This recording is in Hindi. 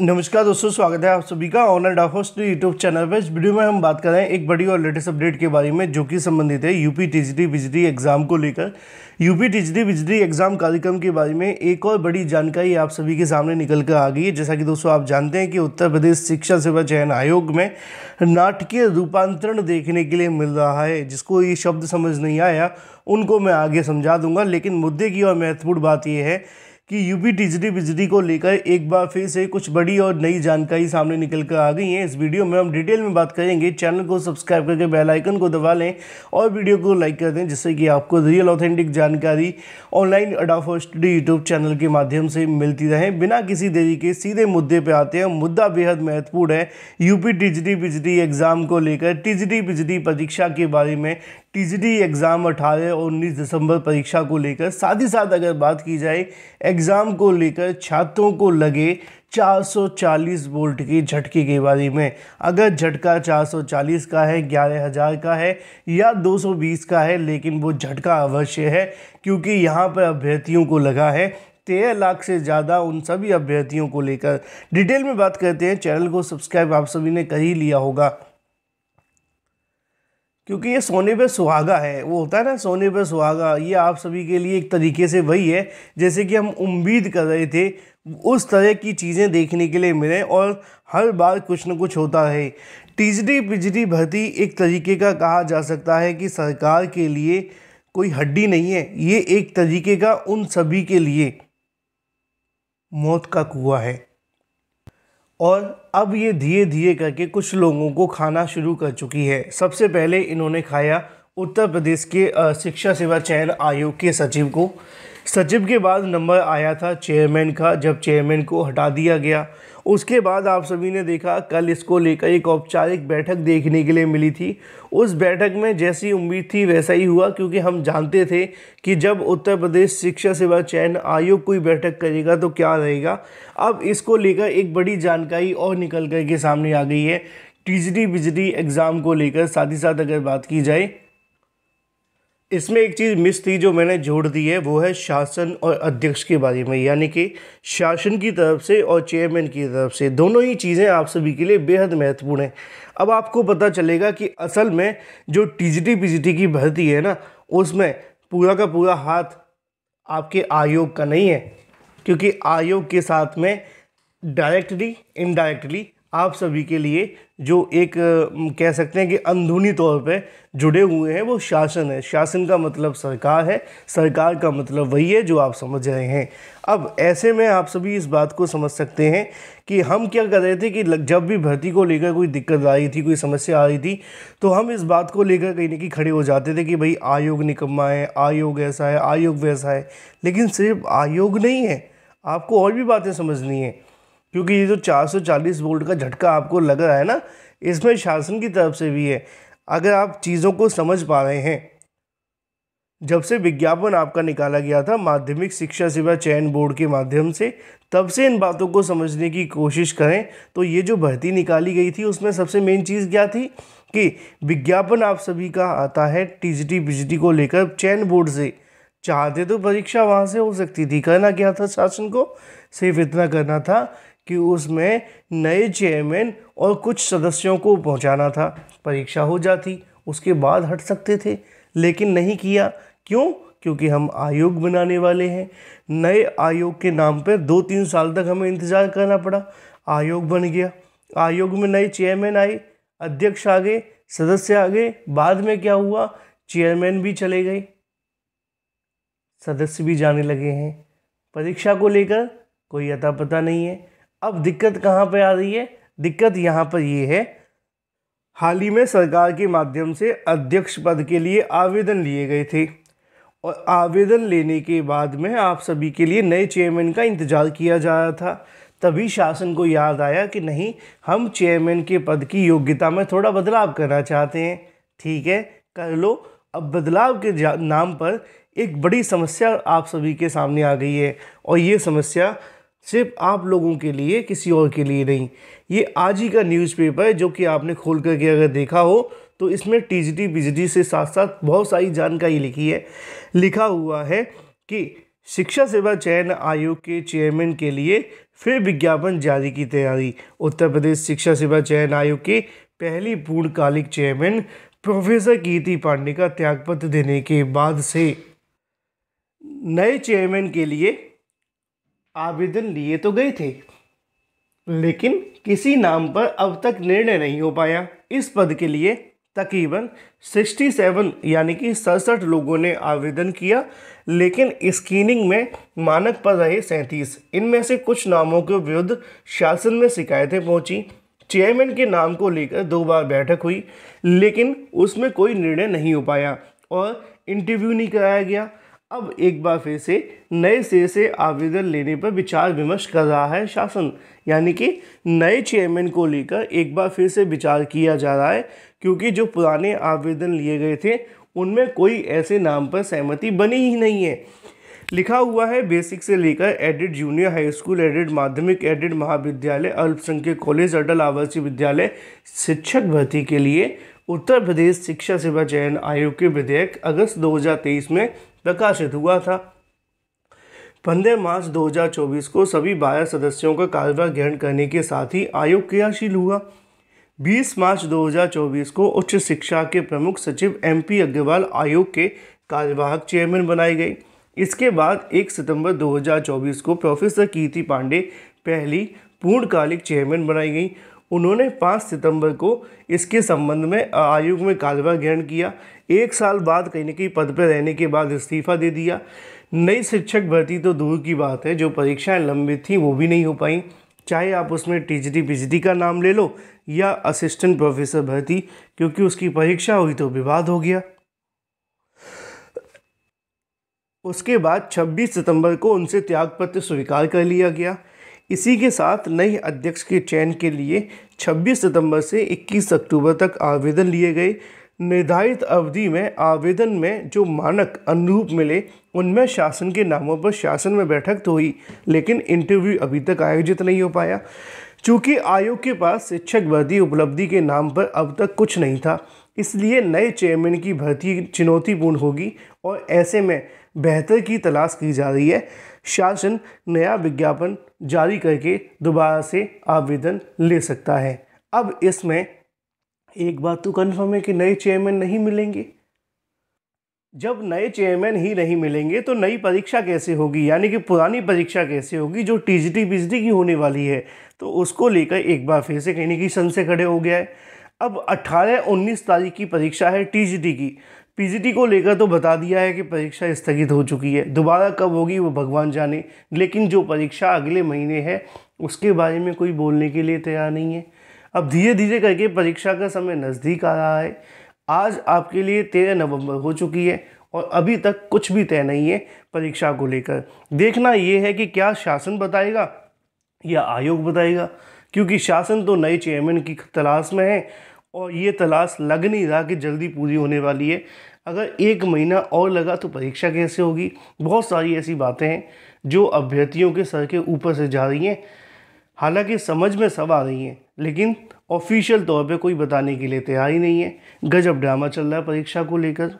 नमस्कार दोस्तों, स्वागत है आप सभी का ऑनर डाफोस्ट यूट्यूब चैनल पर। इस वीडियो में हम बात कर रहे हैं एक बड़ी और लेटेस्ट अपडेट के बारे में, जो कि संबंधित है यूपी टीजीटी बिजली एग्जाम को लेकर। यूपी टीजीटी बिजली एग्जाम कार्यक्रम के बारे में एक और बड़ी जानकारी आप सभी के सामने निकल कर आ गई है। जैसा कि दोस्तों आप जानते हैं कि उत्तर प्रदेश शिक्षा सेवा चयन आयोग में नाटकीय रूपांतरण देखने के लिए मिल रहा है। जिसको ये शब्द समझ नहीं आया उनको मैं आगे समझा दूंगा, लेकिन मुद्दे की और महत्वपूर्ण बात यह है कि यूपी टीजीटी बिजली को लेकर एक बार फिर से कुछ बड़ी और नई जानकारी सामने निकल कर आ गई है। इस वीडियो में हम डिटेल में बात करेंगे। चैनल को सब्सक्राइब करके बेल आइकन को दबा लें और वीडियो को लाइक कर दें, जिससे कि आपको रियल ऑथेंटिक जानकारी ऑनलाइन अडाफो स्टडी यूट्यूब चैनल के माध्यम से मिलती रहे। बिना किसी देरी के सीधे मुद्दे पर आते हैं। मुद्दा बेहद महत्वपूर्ण है यूपी टीजीटी बिजली एग्जाम को लेकर। टीजीटी बिजली परीक्षा के बारे में, टीजीटी एग्ज़ाम 18 और 19 दिसंबर परीक्षा को लेकर, साथ ही साथ अगर बात की जाए एग्ज़ाम को लेकर छात्रों को लगे 440 वोल्ट के झटके के बारे में। अगर झटका 440 का है, 11,000 का है या 220 का है, लेकिन वो झटका अवश्य है, क्योंकि यहाँ पर अभ्यर्थियों को लगा है 13 लाख से ज़्यादा। उन सभी अभ्यर्थियों को लेकर डिटेल में बात करते हैं। चैनल को सब्सक्राइब आप सभी ने कर ही लिया होगा, क्योंकि ये सोने पे सुहागा है। वो होता है ना, सोने पे सुहागा। ये आप सभी के लिए एक तरीके से वही है जैसे कि हम उम्मीद कर रहे थे उस तरह की चीज़ें देखने के लिए मिले, और हर बार कुछ न कुछ होता है। टीजीटी बिजली भर्ती एक तरीके का कहा जा सकता है कि सरकार के लिए कोई हड्डी नहीं है। ये एक तरीके का उन सभी के लिए मौत का कुआं है, और अब ये धीरे धीरे करके कुछ लोगों को खाना शुरू कर चुकी है। सबसे पहले इन्होंने खाया उत्तर प्रदेश के शिक्षा सेवा चयन आयोग के सचिव को। सचिव के बाद नंबर आया था चेयरमैन का, जब चेयरमैन को हटा दिया गया। उसके बाद आप सभी ने देखा कल इसको लेकर एक औपचारिक बैठक देखने के लिए मिली थी। उस बैठक में जैसी उम्मीद थी वैसा ही हुआ, क्योंकि हम जानते थे कि जब उत्तर प्रदेश शिक्षा सेवा चयन आयोग कोई बैठक करेगा तो क्या रहेगा। अब इसको लेकर एक बड़ी जानकारी और निकल कर के सामने आ गई है टीजीटी बिजली एग्ज़ाम को लेकर। साथ ही साथ अगर बात की जाए, इसमें एक चीज़ मिस थी जो मैंने जोड़ दी है, वो है शासन और अध्यक्ष के बारे में। यानी कि शासन की तरफ से और चेयरमैन की तरफ से, दोनों ही चीज़ें आप सभी के लिए बेहद महत्वपूर्ण हैं। अब आपको पता चलेगा कि असल में जो टीजीटी बिजली की भर्ती है ना, उसमें पूरा का पूरा हाथ आपके आयोग का नहीं है, क्योंकि आयोग के साथ में डायरेक्टली इनडायरेक्टली आप सभी के लिए जो एक कह सकते हैं कि अंदरूनी तौर पे जुड़े हुए हैं, वो शासन है। शासन का मतलब सरकार है, सरकार का मतलब वही है जो आप समझ रहे हैं। अब ऐसे में आप सभी इस बात को समझ सकते हैं कि हम क्या कर रहे थे कि जब भी भर्ती को लेकर कोई दिक्कत आ रही थी, कोई समस्या आ रही थी, तो हम इस बात को लेकर कहीं ना कहीं खड़े हो जाते थे कि भाई आयोग निकम्मा है, आयोग ऐसा है, आयोग वैसा है। लेकिन सिर्फ आयोग नहीं है, आपको और भी बातें समझनी है, क्योंकि ये जो 440 वोल्ट का झटका आपको लग रहा है ना, इसमें शासन की तरफ से भी है। अगर आप चीज़ों को समझ पा रहे हैं, जब से विज्ञापन आपका निकाला गया था माध्यमिक शिक्षा सेवा चयन बोर्ड के माध्यम से, तब से इन बातों को समझने की कोशिश करें तो ये जो भर्ती निकाली गई थी उसमें सबसे मेन चीज़ क्या थी कि विज्ञापन आप सभी का आता है टीजीटी बिजली को लेकर चयन बोर्ड से। चाहते तो परीक्षा वहाँ से हो सकती थी। करना क्या था शासन को? सिर्फ इतना करना था कि उसमें नए चेयरमैन और कुछ सदस्यों को पहुंचाना था, परीक्षा हो जाती, उसके बाद हट सकते थे। लेकिन नहीं किया। क्यों? क्योंकि हम आयोग बनाने वाले हैं। नए आयोग के नाम पर 2-3 साल तक हमें इंतज़ार करना पड़ा। आयोग बन गया, आयोग में नए चेयरमैन आए, अध्यक्ष आ गए, सदस्य आ गए। बाद में क्या हुआ? चेयरमैन भी चले गए, सदस्य भी जाने लगे हैं। परीक्षा को लेकर कोई अता पता नहीं है। अब दिक्कत कहाँ पे आ रही है? दिक्कत यहाँ पर ये है, हाल ही में सरकार के माध्यम से अध्यक्ष पद के लिए आवेदन लिए गए थे, और आवेदन लेने के बाद में आप सभी के लिए नए चेयरमैन का इंतज़ार किया जा रहा था। तभी शासन को याद आया कि नहीं, हम चेयरमैन के पद की योग्यता में थोड़ा बदलाव करना चाहते हैं। ठीक है, कर लो। अब बदलाव के नाम पर एक बड़ी समस्या आप सभी के सामने आ गई है, और ये समस्या सिर्फ आप लोगों के लिए, किसी और के लिए नहीं। ये आज ही का न्यूज़पेपर है, जो कि आपने खोल करके अगर देखा हो तो इसमें टीजीटी बिजली से साथ साथ बहुत सारी जानकारी लिखी है। लिखा हुआ है कि शिक्षा सेवा चयन आयोग के चेयरमैन के लिए फिर विज्ञापन जारी की तैयारी। उत्तर प्रदेश शिक्षा सेवा चयन आयोग के पहली पूर्णकालिक चेयरमैन प्रोफेसर कीर्ति पांडे का त्यागपत्र देने के बाद से नए चेयरमैन के लिए आवेदन लिए तो गए थे, लेकिन किसी नाम पर अब तक निर्णय नहीं हो पाया। इस पद के लिए तकरीबन 67 यानी कि 67 लोगों ने आवेदन किया, लेकिन स्क्रीनिंग में मानक पर रहे 37। इनमें से कुछ नामों के विरुद्ध शासन में शिकायतें पहुंची। चेयरमैन के नाम को लेकर 2 बार बैठक हुई, लेकिन उसमें कोई निर्णय नहीं हो पाया और इंटरव्यू नहीं कराया गया। अब एक बार फिर से नए सिरे से आवेदन लेने पर विचार विमर्श कर रहा है शासन, यानी कि नए चेयरमैन को लेकर एक बार फिर से विचार किया जा रहा है, क्योंकि जो पुराने आवेदन लिए गए थे उनमें कोई ऐसे नाम पर सहमति बनी ही नहीं है। लिखा हुआ है बेसिक से लेकर aided junior high school, aided माध्यमिक, एडेड महाविद्यालय, अल्पसंख्यक कॉलेज, अटल आवासीय विद्यालय शिक्षक भर्ती के लिए उत्तर प्रदेश शिक्षा सेवा चयन आयोग के विधेयक अगस्त 2023 में प्रकाशित हुआ था। 15 मार्च 2024 को सभी 12 सदस्यों का कार्यभार ग्रहण करने के साथ ही आयोग क्रियाशील हुआ। 20 मार्च 2024 को उच्च शिक्षा के प्रमुख सचिव MP अग्रवाल आयोग के कार्यवाहक चेयरमैन बनाए गए। इसके बाद 1 सितंबर 2024 को प्रोफेसर कीर्ति पांडे पहली पूर्णकालिक चेयरमैन बनाई गई। उन्होंने 5 सितंबर को इसके संबंध में आयोग में कार्यभार ग्रहण किया। 1 साल बाद कहीं न कहीं पद पर रहने के बाद इस्तीफा दे दिया। नई शिक्षक भर्ती तो दूर की बात है, जो परीक्षाएं लंबित थी वो भी नहीं हो पाई, चाहे आप उसमें TGT PGT का नाम ले लो या असिस्टेंट प्रोफेसर भर्ती, क्योंकि उसकी परीक्षा हुई तो विवाद हो गया। उसके बाद 26 सितंबर को उनसे त्यागपत्र स्वीकार कर लिया गया। इसी के साथ नए अध्यक्ष के चयन के लिए 26 सितंबर से 21 अक्टूबर तक आवेदन लिए गए। निर्धारित अवधि में आवेदन में जो मानक अनुरूप मिले उनमें शासन के नामों पर शासन में बैठक तो हुई, लेकिन इंटरव्यू अभी तक आयोजित नहीं हो पाया। चूँकि आयोग के पास शिक्षक भर्ती उपलब्धि के नाम पर अब तक कुछ नहीं था, इसलिए नए चेयरमैन की भर्ती चुनौतीपूर्ण होगी और ऐसे में बेहतर की तलाश की जा रही है। शासन नया विज्ञापन जारी करके दोबारा से आवेदन ले सकता है। अब इसमें एक बात तो कन्फर्म है कि नए चेयरमैन नहीं मिलेंगे। जब नए चेयरमैन ही नहीं मिलेंगे तो नई परीक्षा कैसे होगी, यानी कि पुरानी परीक्षा कैसे होगी जो TGT PGT की होने वाली है। तो उसको लेकर एक बार फिर से कहीं न कहीं संशय खड़े हो गया है। अब 18-19 तारीख की परीक्षा है TGT की। PGT को लेकर तो बता दिया है कि परीक्षा स्थगित हो चुकी है, दोबारा कब होगी वो भगवान जाने, लेकिन जो परीक्षा अगले महीने है उसके बारे में कोई बोलने के लिए तैयार नहीं है। अब धीरे धीरे करके परीक्षा का समय नज़दीक आ रहा है। आज आपके लिए 13 नवंबर हो चुकी है और अभी तक कुछ भी तय नहीं है परीक्षा को लेकर। देखना ये है कि क्या शासन बताएगा या आयोग बताएगा, क्योंकि शासन तो नए चेयरमैन की तलाश में है और ये तलाश लग नहीं रहा कि जल्दी पूरी होने वाली है। अगर 1 महीना और लगा तो परीक्षा कैसे होगी। बहुत सारी ऐसी बातें हैं जो अभ्यर्थियों के सर के ऊपर से जा रही हैं। हालांकि समझ में सब आ रही हैं, लेकिन ऑफिशियल तौर पे कोई बताने के लिए तैयार ही नहीं है। गजब ड्रामा चल रहा है परीक्षा को लेकर।